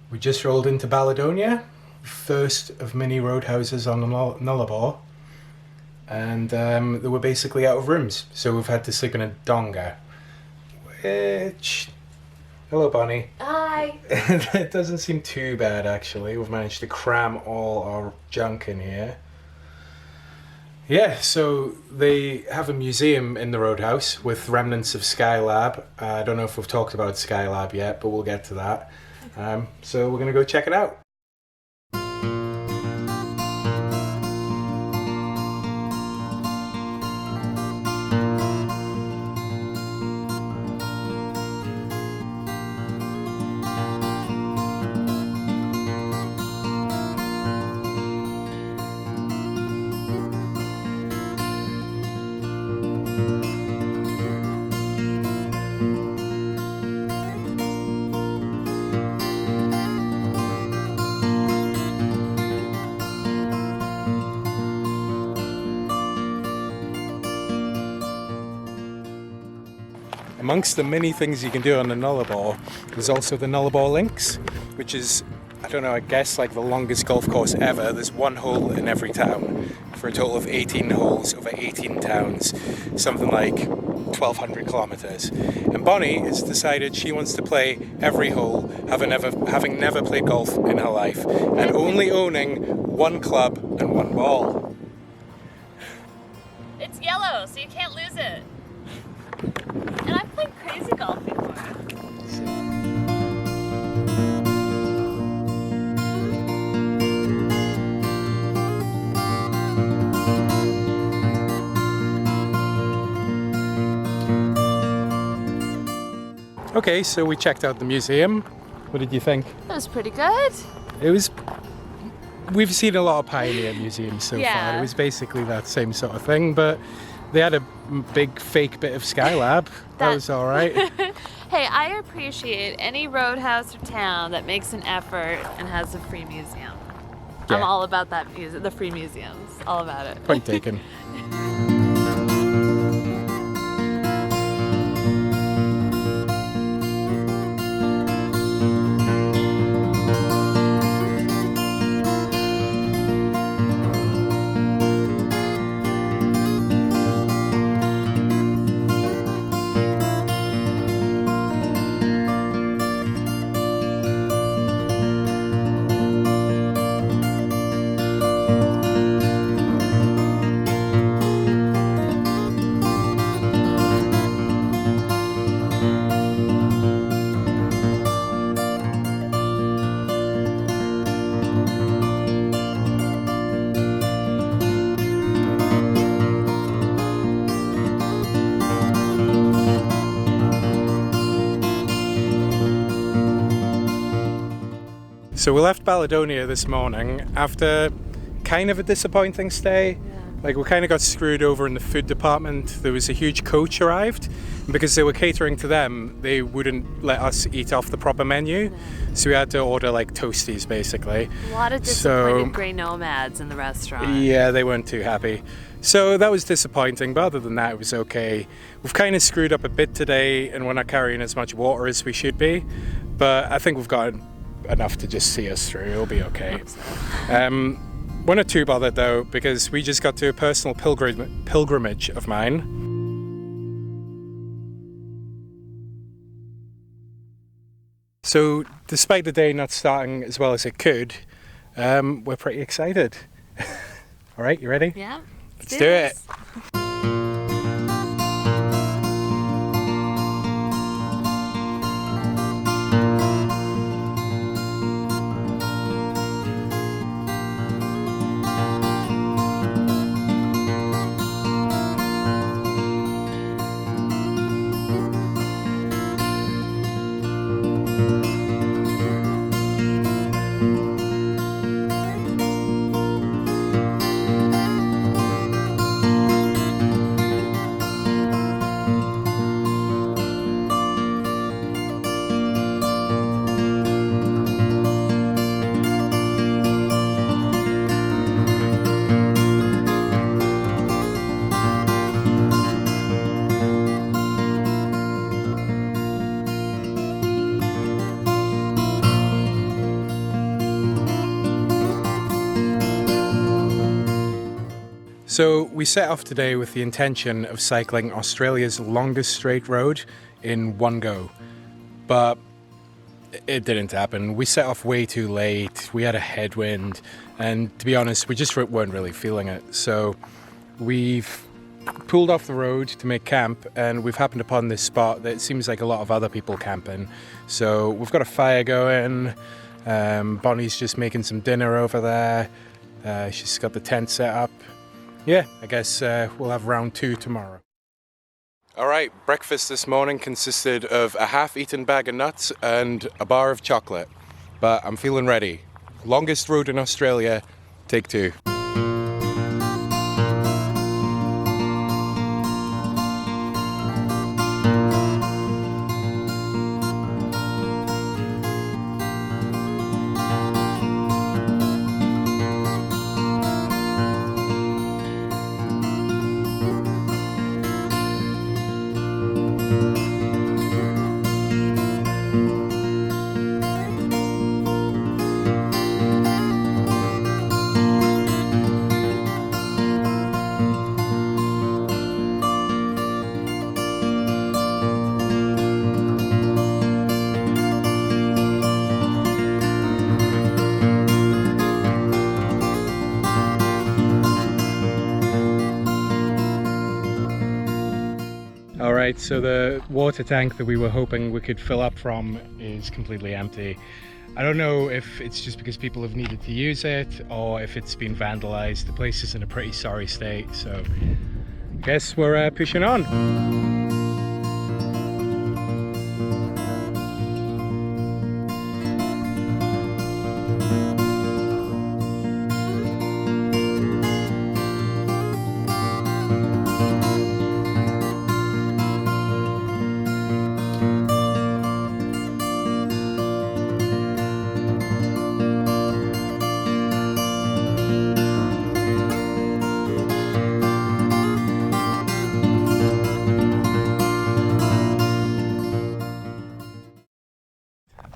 We just rolled into Balladonia, first of many roadhouses on the Nullarbor, and they were basically out of rooms, so we've had to sleep in a donga. Which, hello Bonnie. Hi. It doesn't seem too bad actually. We've managed to cram all our junk in here. Yeah, so they have a museum in the roadhouse with remnants of Skylab. I don't know if we've talked about Skylab yet, but we'll get to that. So we're going to go check it out. Amongst the many things you can do on the Nullarbor, there's also the Nullarbor Links, which is, I don't know, I guess like the longest golf course ever. There's one hole in every town for a total of 18 holes over 18 towns, something like 1,200 kilometers. And Bonnie has decided she wants to play every hole, having never played golf in her life, and only owning one club and one ball. It's yellow, so you can't lose it. And I've played crazy golf before. Okay, so we checked out the museum. What did you think? That was pretty good. We've seen a lot of Pioneer museums so far. It was basically that same sort of thing, but they had a big fake bit of Skylab. That was all right. Hey, I appreciate any roadhouse or town that makes an effort and has a free museum. Yeah. I'm all about that music, the free museums, all about it. Point taken. So we left Balladonia this morning after kind of a disappointing stay. Yeah. Like we kind of got screwed over in the food department. There was a huge coach arrived, and because they were catering to them, they wouldn't let us eat off the proper menu. So we had to order like toasties basically. A lot of disappointed grey nomads in the restaurant. Yeah, they weren't too happy. So that was disappointing, but other than that it was okay. We've kind of screwed up a bit today and we're not carrying as much water as we should be, but I think we've got enough to just see us through. It'll be okay. We're not too bothered though, because we just got to a personal pilgrimage of mine. So despite the day not starting as well as it could, we're pretty excited. All right, you ready? Yeah. Let's do it. So we set off today with the intention of cycling Australia's longest straight road in one go, but it didn't happen. We set off way too late, we had a headwind, and to be honest, we just weren't really feeling it. So we've pulled off the road to make camp, and we've happened upon this spot that seems like a lot of other people camping. So we've got a fire going, Bonnie's just making some dinner over there, she's got the tent set up. Yeah, I guess we'll have round 2 tomorrow. Alright, breakfast this morning consisted of a half-eaten bag of nuts and a bar of chocolate. But I'm feeling ready. Longest road in Australia, take 2. Alright, so the water tank that we were hoping we could fill up from is completely empty. I don't know if it's just because people have needed to use it or if it's been vandalized. The place is in a pretty sorry state, so I guess we're pushing on.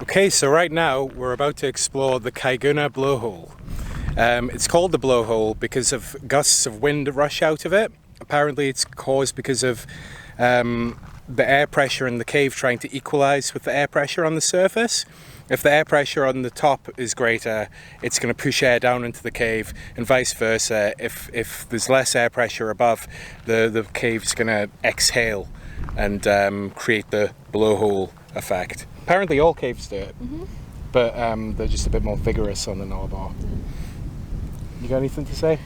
Okay, so right now we're about to explore the Caiguna Blowhole. It's called the Blowhole because of gusts of wind that rush out of it. Apparently it's caused because of the air pressure in the cave trying to equalize with the air pressure on the surface. If the air pressure on the top is greater, it's going to push air down into the cave, and vice versa. If there's less air pressure above, the cave's going to exhale and create the blowhole effect. Apparently all caves do it, but they're just a bit more vigorous on the Nullarbor. You got anything to say?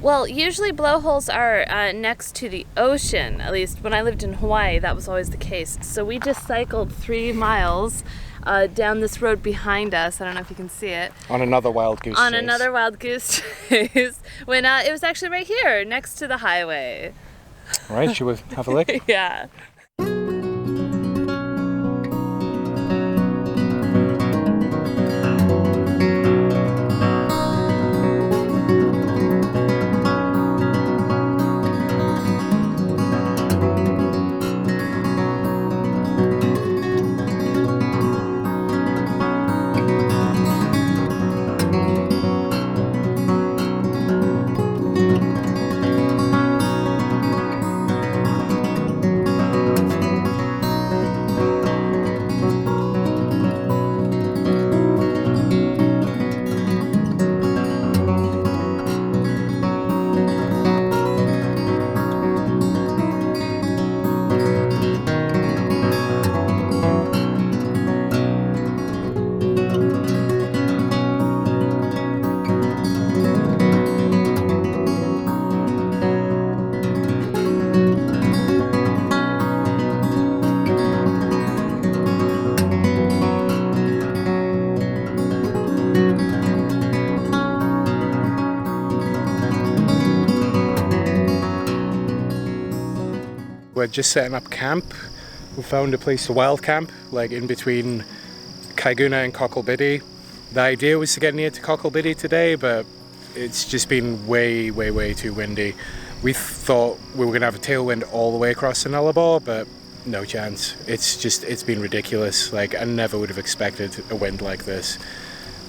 Well, usually blowholes are next to the ocean. At least when I lived in Hawaii, that was always the case. So we just cycled 3 miles down this road behind us. I don't know if you can see it. On another wild goose chase. On another wild goose chase. When it was actually right here, next to the highway. All right, should we have a look? Yeah. We're just setting up camp. We found a place to wild camp, like in between Caiguna and Cocklebiddy. The idea was to get near to Cocklebiddy today, but it's just been way too windy. We thought we were going to have a tailwind all the way across the Nullarbor, but no chance. It's been ridiculous. Like, I never would have expected a wind like this.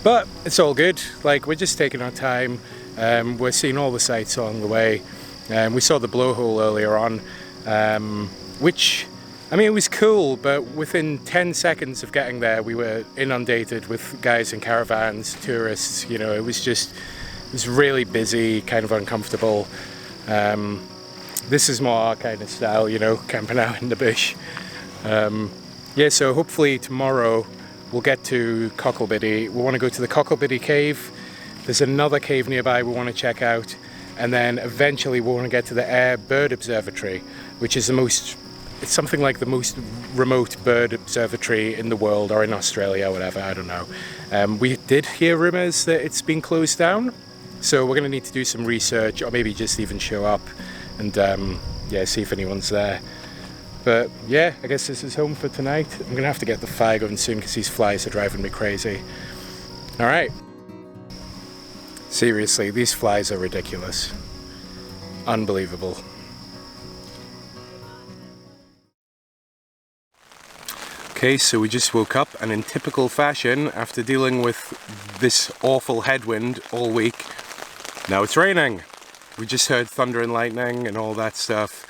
But it's all good. Like, we're just taking our time, We're seeing all the sights along the way. We saw the blowhole earlier on, which, I mean, it was cool, but within 10 seconds of getting there, we were inundated with guys in caravans, tourists. You know, it was really busy, kind of uncomfortable. This is more our kind of style, you know, camping out in the bush. Yeah, so hopefully tomorrow we'll get to Cocklebiddy. We want to go to the Cocklebiddy cave. There's another cave nearby we want to check out. And then eventually we want to get to the Air Bird Observatory, which is it's something like the most remote bird observatory in the world, or in Australia, whatever, I don't know. We did hear rumours that it's been closed down. So we're going to need to do some research, or maybe just even show up and yeah, see if anyone's there. But yeah, I guess this is home for tonight. I'm going to have to get the fire going soon because these flies are driving me crazy. All right. Seriously, these flies are ridiculous. Unbelievable. Okay, so we just woke up, and in typical fashion, after dealing with this awful headwind all week, now it's raining. We just heard thunder and lightning and all that stuff.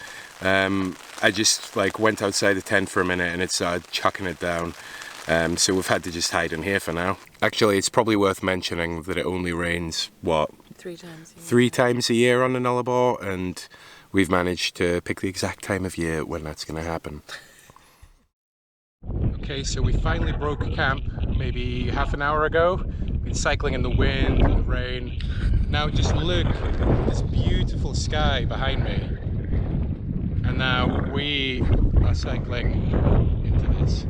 I just went outside the tent for a minute and it started chucking it down. So we've had to just hide in here for now. Actually, it's probably worth mentioning that it only rains, what? 3 times a year. 3 times a year on the Nullarbor, and we've managed to pick the exact time of year when that's going to happen. Okay, so we finally broke camp maybe half an hour ago. Been cycling in the wind and the rain. Now just look at this beautiful sky behind me. And now we are cycling into this.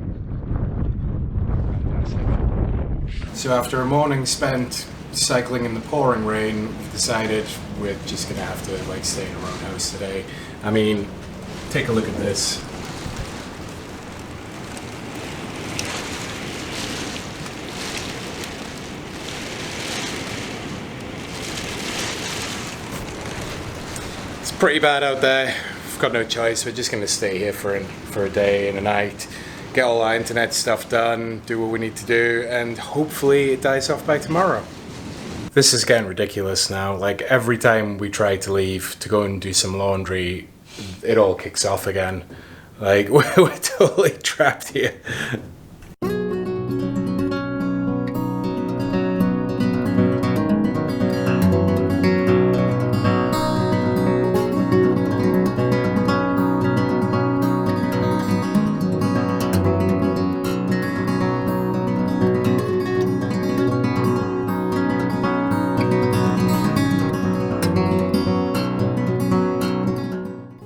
So after a morning spent cycling in the pouring rain, we've decided we're just gonna have to stay in a roadhouse today. I mean, take a look at this. It's pretty bad out there. We've got no choice. We're just going to stay here for a day and a night, get all our internet stuff done, do what we need to do, and hopefully it dies off by tomorrow. This is getting ridiculous now. Like, every time we try to leave to go and do some laundry, it all kicks off again. Like, we're totally trapped here.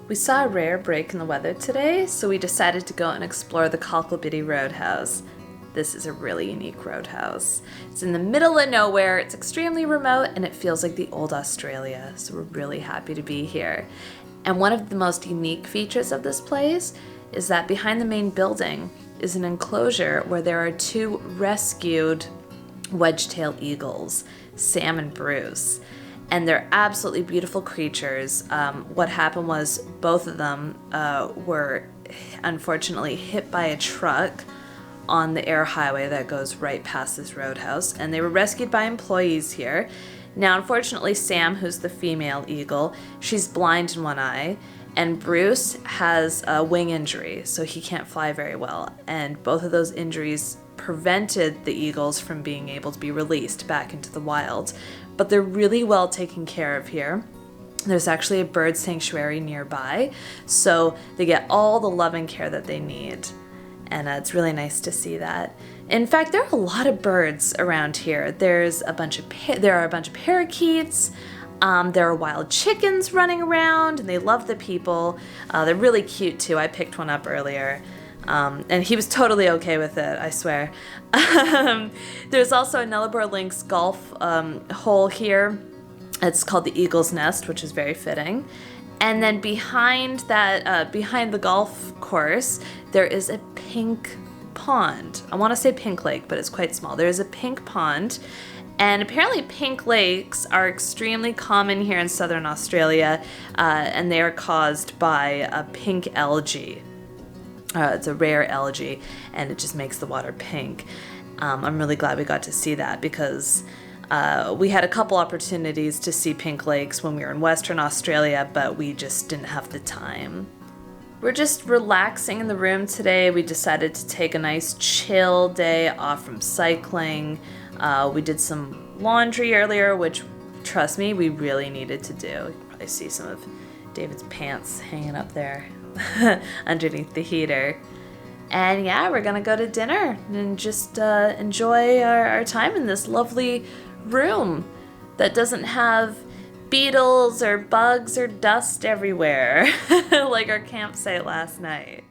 We saw a rare break in the weather today, so we decided to go and explore the Cocklebiddy Roadhouse. This is a really unique roadhouse. It's in the middle of nowhere, it's extremely remote, and it feels like the old Australia, so we're really happy to be here. And one of the most unique features of this place is that behind the main building is an enclosure where there are 2 rescued wedge-tailed eagles, Sam and Bruce. And they're absolutely beautiful creatures. What happened was both of them were unfortunately hit by a truck on the air highway that goes right past this roadhouse, and they were rescued by employees here. Now, unfortunately, Sam, who's the female eagle, she's blind in one eye, and Bruce has a wing injury, so he can't fly very well. And both of those injuries prevented the eagles from being able to be released back into the wild. But they're really well taken care of here. There's actually a bird sanctuary nearby, so they get all the love and care that they need. And it's really nice to see that. In fact, there are a lot of birds around here. There are a bunch of parakeets. There are wild chickens running around, and they love the people. They're really cute too. I picked one up earlier. And he was totally okay with it, I swear. There's also a Nullarbor Links golf hole here. It's called the Eagle's Nest, which is very fitting. And then behind that, behind the golf course, there is a pink pond. I want to say pink lake, but it's quite small. There is a pink pond. And apparently pink lakes are extremely common here in southern Australia, and they are caused by a pink algae. It's a rare algae, and it just makes the water pink. I'm really glad we got to see that because We had a couple opportunities to see pink lakes when we were in Western Australia, but we just didn't have the time. We're just relaxing in the room today. We decided to take a nice chill day off from cycling. We did some laundry earlier, which, trust me, we really needed to do. You can probably see some of David's pants hanging up there underneath the heater. And yeah, we're gonna go to dinner and just enjoy our time in this lovely room that doesn't have beetles or bugs or dust everywhere like our campsite last night.